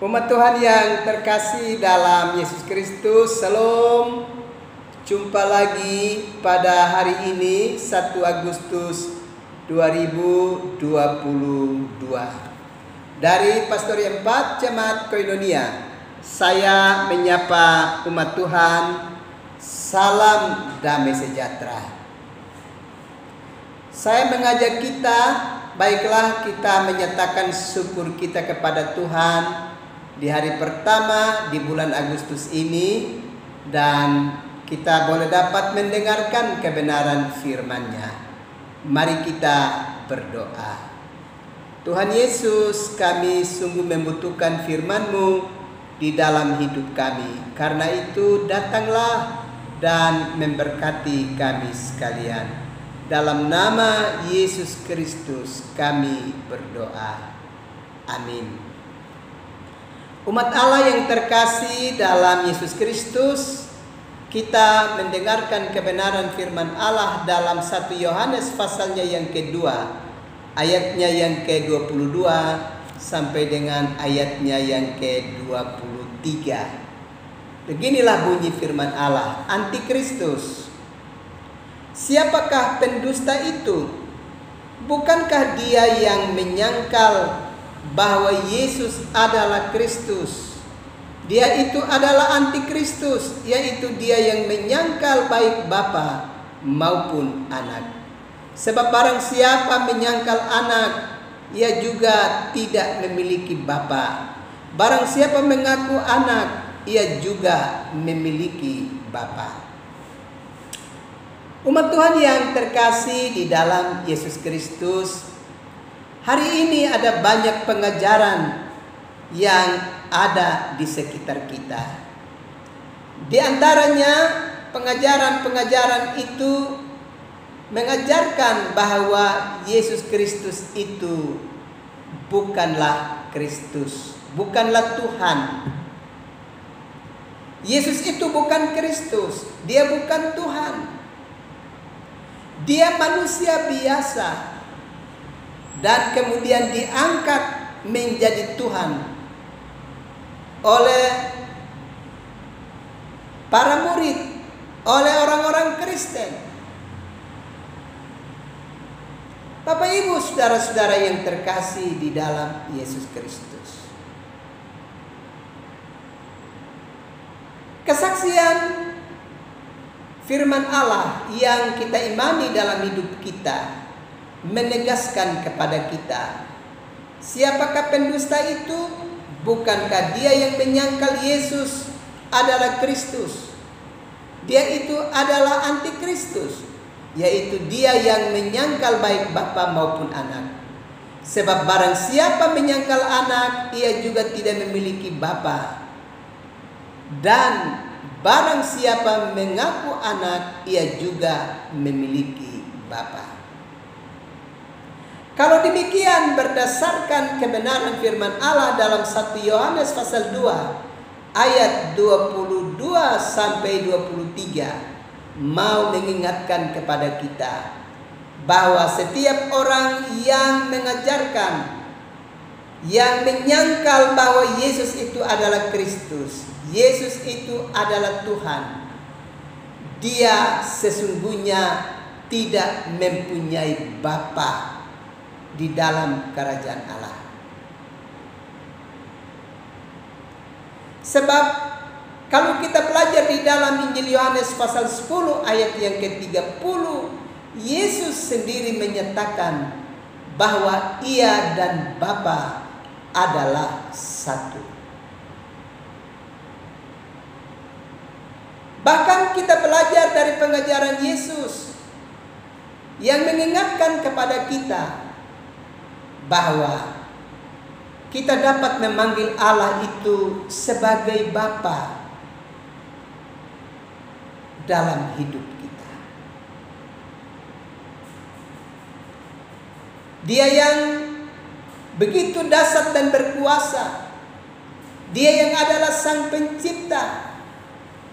Umat Tuhan yang terkasih dalam Yesus Kristus, Shalom. Jumpa lagi pada hari ini 1 Agustus 2022 dari Pastori 4 Jemaat Koinonia. Saya menyapa umat Tuhan, salam damai sejahtera. Saya mengajak kita, baiklah kita menyatakan syukur kita kepada Tuhan di hari pertama di bulan Agustus ini, dan kita boleh dapat mendengarkan kebenaran firman-Nya. Mari kita berdoa. Tuhan Yesus, kami sungguh membutuhkan firman-Mu di dalam hidup kami. Karena itu datanglah dan memberkati kami sekalian. Dalam nama Yesus Kristus kami berdoa. Amin. Umat Allah yang terkasih dalam Yesus Kristus, kita mendengarkan kebenaran firman Allah dalam 1 Yohanes pasalnya yang kedua, ayatnya yang ke-22 sampai dengan ayatnya yang ke-23. Beginilah bunyi firman Allah, Antikristus. Siapakah pendusta itu? Bukankah dia yang menyangkal bahwa Yesus adalah Kristus? Dia itu adalah Antikristus, yaitu dia yang menyangkal baik Bapa maupun Anak. Sebab barang siapa menyangkal Anak, ia juga tidak memiliki Bapa. Barang siapa mengaku Anak, ia juga memiliki Bapa. Umat Tuhan yang terkasih di dalam Yesus Kristus, hari ini ada banyak pengajaran yang ada di sekitar kita. Di antaranya pengajaran-pengajaran itu mengajarkan bahwa Yesus Kristus itu bukanlah Kristus, bukanlah Tuhan. Yesus itu bukan Kristus, dia bukan Tuhan. Dia manusia biasa dan kemudian diangkat menjadi Tuhan oleh para murid, oleh orang-orang Kristen. Bapak Ibu, saudara-saudara yang terkasih di dalam Yesus Kristus, kesaksian firman Allah yang kita imani dalam hidup kita menegaskan kepada kita, siapakah pendusta itu? Bukankah dia yang menyangkal Yesus adalah Kristus? Dia itu adalah Antikristus, yaitu dia yang menyangkal baik Bapa maupun Anak. Sebab barang siapa menyangkal Anak, ia juga tidak memiliki Bapa. Dan barang siapa mengaku Anak, ia juga memiliki Bapa. Kalau demikian, berdasarkan kebenaran firman Allah dalam 1 Yohanes pasal 2 ayat 22 sampai 23 mau mengingatkan kepada kita bahwa setiap orang yang mengajarkan, yang menyangkal bahwa Yesus itu adalah Kristus, Yesus itu adalah Tuhan, dia sesungguhnya tidak mempunyai Bapa di dalam kerajaan Allah. Sebab kalau kita belajar di dalam Injil Yohanes pasal 10 ayat yang ke-30, Yesus sendiri menyatakan bahwa ia dan Bapa adalah satu. Bahkan kita belajar dari pengajaran Yesus yang mengingatkan kepada kita bahwa kita dapat memanggil Allah itu sebagai Bapa dalam hidup kita. Dia yang begitu dahsyat dan berkuasa. Dia yang adalah Sang Pencipta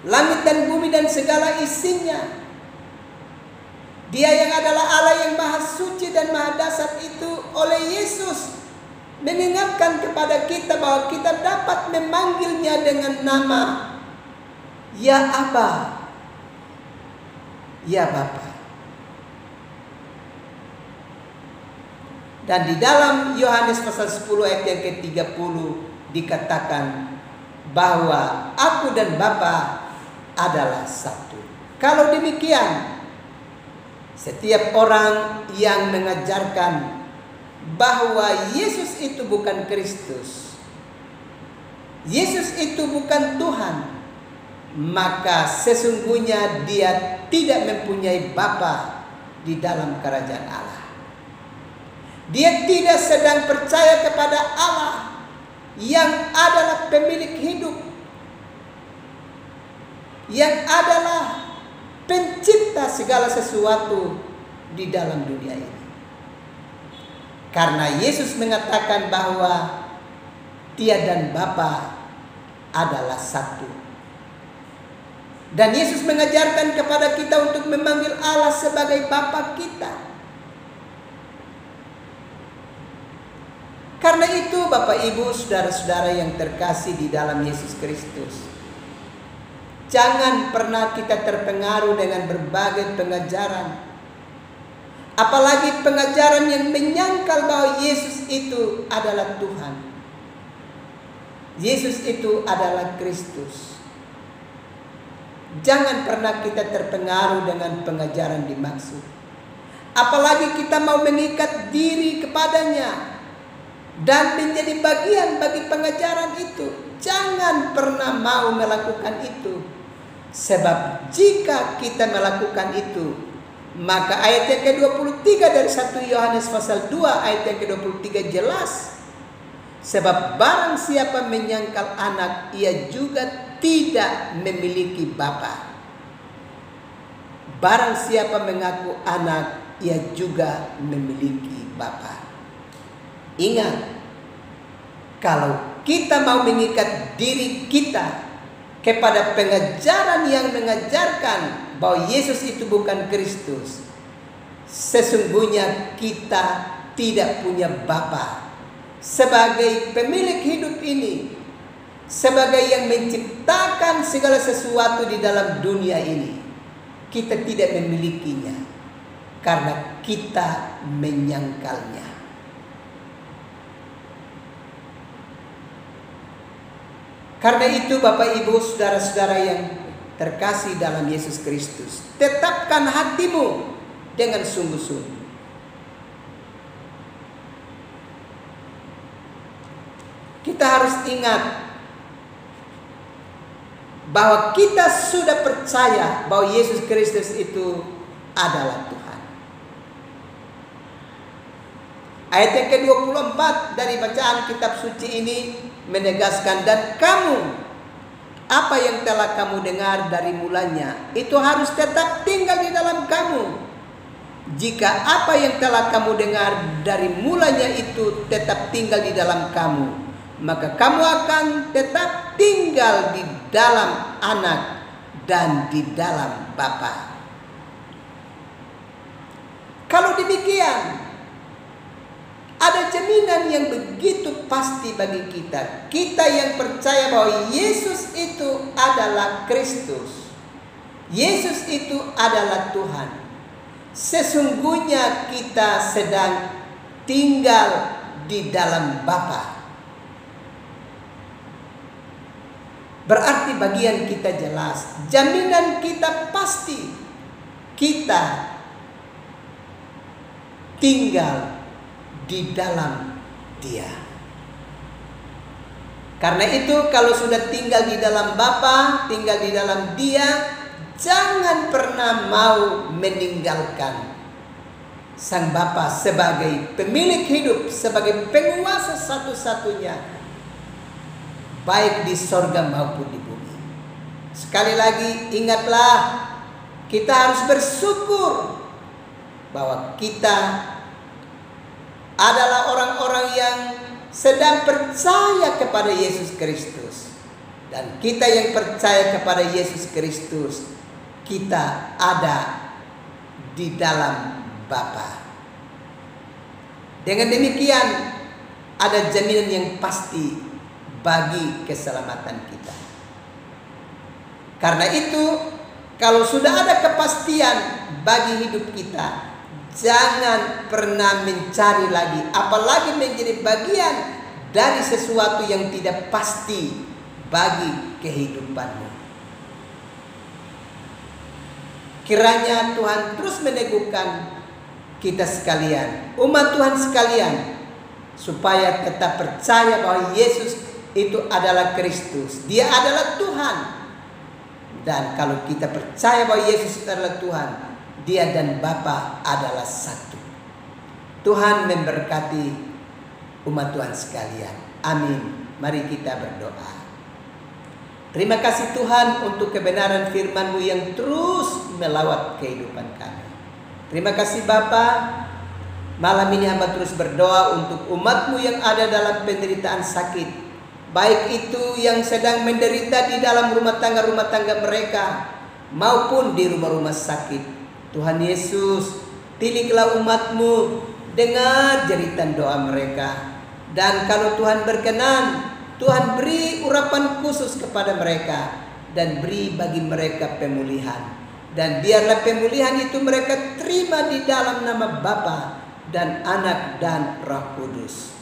langit dan bumi dan segala isinya. Dia yang adalah Allah yang maha suci dan maha dahsyat itu oleh Yesus mengingatkan kepada kita bahwa kita dapat memanggilnya dengan nama Ya Aba, Ya Bapa. Dan di dalam Yohanes pasal 10 ayat yang ke-30 dikatakan bahwa aku dan Bapa adalah satu. Kalau demikian, setiap orang yang mengajarkan bahwa Yesus itu bukan Kristus, Yesus itu bukan Tuhan, maka sesungguhnya dia tidak mempunyai Bapa di dalam kerajaan Allah. Dia tidak sedang percaya kepada Allah yang adalah pemilik hidup, yang adalah pencipta segala sesuatu di dalam dunia ini. Karena Yesus mengatakan bahwa Dia dan Bapa adalah satu. Dan Yesus mengajarkan kepada kita untuk memanggil Allah sebagai Bapa kita. Karena itu Bapak Ibu saudara-saudara yang terkasih di dalam Yesus Kristus, jangan pernah kita terpengaruh dengan berbagai pengajaran, apalagi pengajaran yang menyangkal bahwa Yesus itu adalah Tuhan, Yesus itu adalah Kristus. Jangan pernah kita terpengaruh dengan pengajaran dimaksud, apalagi kita mau mengikat diri kepadanya dan menjadi bagian bagi pengajaran itu. Jangan pernah mau melakukan itu. Sebab jika kita melakukan itu, maka ayat yang ke-23 dari 1 Yohanes pasal 2 ayat yang ke-23 jelas. Sebab barang siapa menyangkal anak, ia juga tidak memiliki Bapa. Barang siapa mengaku anak, ia juga memiliki Bapa. Ingat, kalau kita mau mengikat diri kita kepada pengajaran yang mengajarkan bahwa Yesus itu bukan Kristus, sesungguhnya kita tidak punya Bapa. Sebagai pemilik hidup ini, sebagai yang menciptakan segala sesuatu di dalam dunia ini, kita tidak memilikinya karena kita menyangkalnya. Karena itu Bapak Ibu saudara-saudara yang terkasih dalam Yesus Kristus, tetapkan hatimu dengan sungguh-sungguh. Kita harus ingat bahwa kita sudah percaya bahwa Yesus Kristus itu adalah Tuhan. Ayat yang ke-24 dari bacaan kitab suci ini menegaskan, dan kamu, apa yang telah kamu dengar dari mulanya, itu harus tetap tinggal di dalam kamu. Jika apa yang telah kamu dengar dari mulanya itu tetap tinggal di dalam kamu, maka kamu akan tetap tinggal di dalam Anak dan di dalam Bapa. Kalau demikian, ada jaminan yang begitu pasti bagi kita. Kita yang percaya bahwa Yesus itu adalah Kristus, Yesus itu adalah Tuhan. Sesungguhnya kita sedang tinggal di dalam Bapa. Berarti bagian kita jelas, jaminan kita pasti, kita tinggal di dalam Dia. Karena itu kalau sudah tinggal di dalam Bapa, tinggal di dalam Dia, jangan pernah mau meninggalkan Sang Bapa sebagai pemilik hidup, sebagai penguasa satu-satunya, baik di sorga maupun di bumi. Sekali lagi ingatlah, kita harus bersyukur bahwa kita adalah orang-orang yang sedang percaya kepada Yesus Kristus. Dan kita yang percaya kepada Yesus Kristus, kita ada di dalam Bapa. Dengan demikian, ada jaminan yang pasti bagi keselamatan kita. Karena itu, kalau sudah ada kepastian bagi hidup kita, jangan pernah mencari lagi, apalagi menjadi bagian dari sesuatu yang tidak pasti bagi kehidupanmu. Kiranya Tuhan terus meneguhkan kita sekalian, umat Tuhan sekalian, supaya tetap percaya bahwa Yesus itu adalah Kristus. Dia adalah Tuhan. Dan kalau kita percaya bahwa Yesus adalah Tuhan, Dia dan Bapa adalah satu. Tuhan memberkati umat Tuhan sekalian. Amin. Mari kita berdoa. Terima kasih Tuhan untuk kebenaran firman-Mu yang terus melawat kehidupan kami. Terima kasih Bapa. Malam ini hamba terus berdoa untuk umat-Mu yang ada dalam penderitaan sakit, baik itu yang sedang menderita di dalam rumah tangga mereka maupun di rumah-rumah sakit. Tuhan Yesus, pilihlah umat-Mu, dengar jeritan doa mereka. Dan kalau Tuhan berkenan, Tuhan beri urapan khusus kepada mereka dan beri bagi mereka pemulihan. Dan biarlah pemulihan itu mereka terima di dalam nama Bapa dan Anak dan Roh Kudus.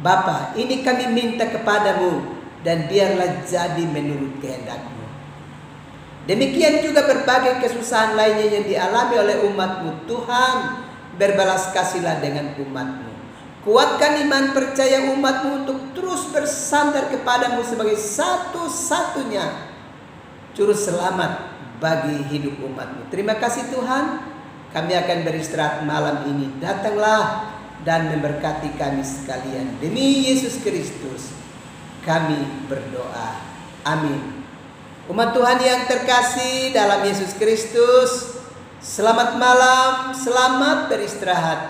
Bapa, ini kami minta kepadamu dan biarlah jadi menurut kehendak-Mu. Demikian juga berbagai kesusahan lainnya yang dialami oleh umat-Mu. Tuhan, berbalas kasihlah dengan umat-Mu. Kuatkan iman percaya umat-Mu untuk terus bersandar kepadamu sebagai satu-satunya juru selamat bagi hidup umat-Mu. Terima kasih Tuhan. Kami akan beristirahat malam ini. Datanglah dan memberkati kami sekalian. Demi Yesus Kristus kami berdoa. Amin. Umat Tuhan yang terkasih dalam Yesus Kristus, selamat malam, selamat beristirahat.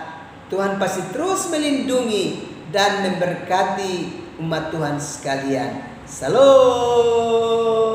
Tuhan pasti terus melindungi dan memberkati umat Tuhan sekalian. Salam.